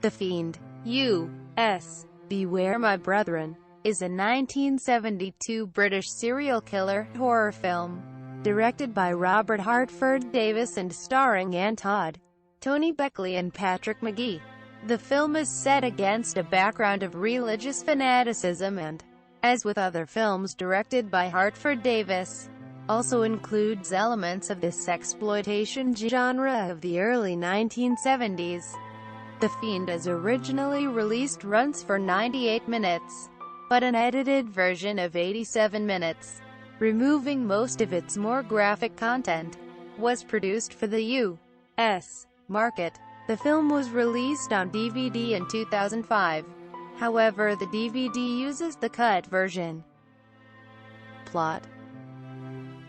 The Fiend, U.S. Beware My Brethren, is a 1972 British serial killer horror film, directed by Robert Hartford Davis and starring Ann Todd, Tony Beckley and Patrick Magee. The film is set against a background of religious fanaticism and, as with other films directed by Hartford Davis, also includes elements of the sexploitation genre of the early 1970s. The Fiend, as originally released, runs for 98 minutes, but an edited version of 87 minutes, removing most of its more graphic content, was produced for the U.S. market. The film was released on DVD in 2005. However, the DVD uses the cut version. Plot: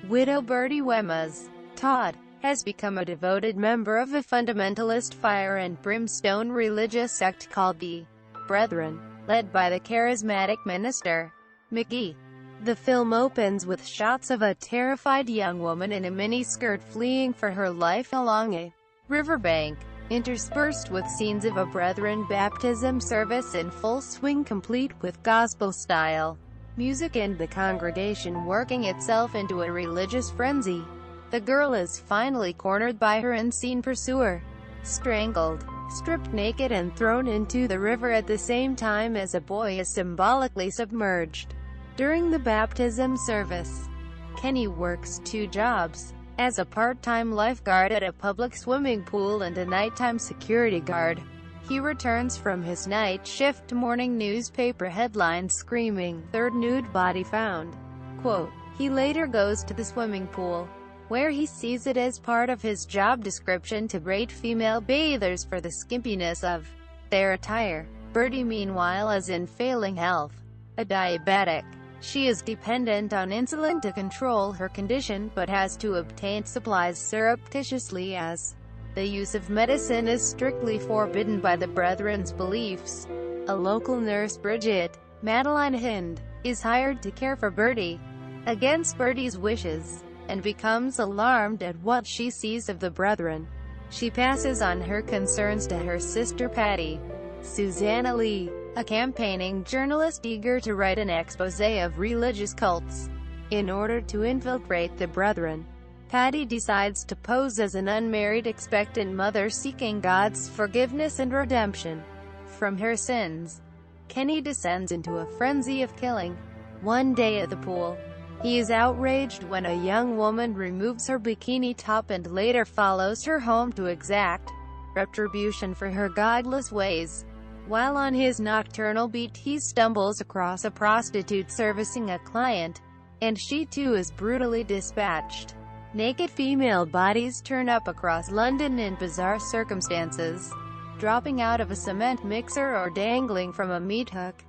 Widow Bertie Wemyss, Todd, has become a devoted member of a fundamentalist fire and brimstone religious sect called the Brethren, led by the charismatic minister, Magee. The film opens with shots of a terrified young woman in a miniskirt fleeing for her life along a riverbank, interspersed with scenes of a Brethren baptism service in full swing, complete with gospel-style music and the congregation working itself into a religious frenzy. The girl is finally cornered by her insane pursuer, strangled, stripped naked and thrown into the river at the same time as a boy is symbolically submerged. During the baptism service, Kenny works two jobs: as a part-time lifeguard at a public swimming pool and a nighttime security guard. He returns from his night shift to morning newspaper headlines screaming, "Third nude body found." Quote, he later goes to the swimming pool, where he sees it as part of his job description to berate female bathers for the skimpiness of their attire. Bertie, meanwhile, is in failing health. A diabetic, she is dependent on insulin to control her condition, but has to obtain supplies surreptitiously as the use of medicine is strictly forbidden by the Brethren's beliefs. A local nurse, Bridget Madeline Hind, is hired to care for Bertie, against Bertie's wishes, and becomes alarmed at what she sees of the Brethren. She passes on her concerns to her sister Patty, Susanna Lee, a campaigning journalist eager to write an exposé of religious cults. In order to infiltrate the Brethren, Patty decides to pose as an unmarried expectant mother seeking God's forgiveness and redemption from her sins. Kenny descends into a frenzy of killing. One day at the pool, he is outraged when a young woman removes her bikini top and later follows her home to exact retribution for her godless ways. While on his nocturnal beat, he stumbles across a prostitute servicing a client, and she too is brutally dispatched. Naked female bodies turn up across London in bizarre circumstances, dropping out of a cement mixer or dangling from a meat hook.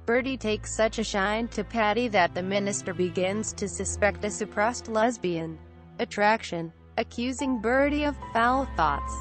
Bertie takes such a shine to Patty that the minister begins to suspect a suppressed lesbian attraction, accusing Bertie of foul thoughts.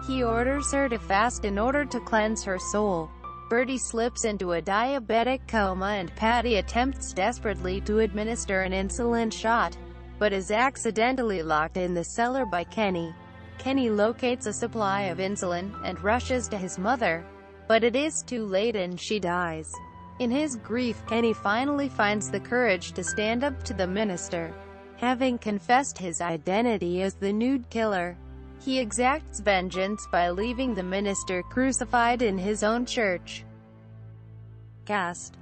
He orders her to fast in order to cleanse her soul. Bertie slips into a diabetic coma and Patty attempts desperately to administer an insulin shot, but is accidentally locked in the cellar by Kenny. Kenny locates a supply of insulin, and rushes to his mother, but it is too late and she dies. In his grief, Kenny finally finds the courage to stand up to the minister. Having confessed his identity as the nude killer, he exacts vengeance by leaving the minister crucified in his own church. Cast: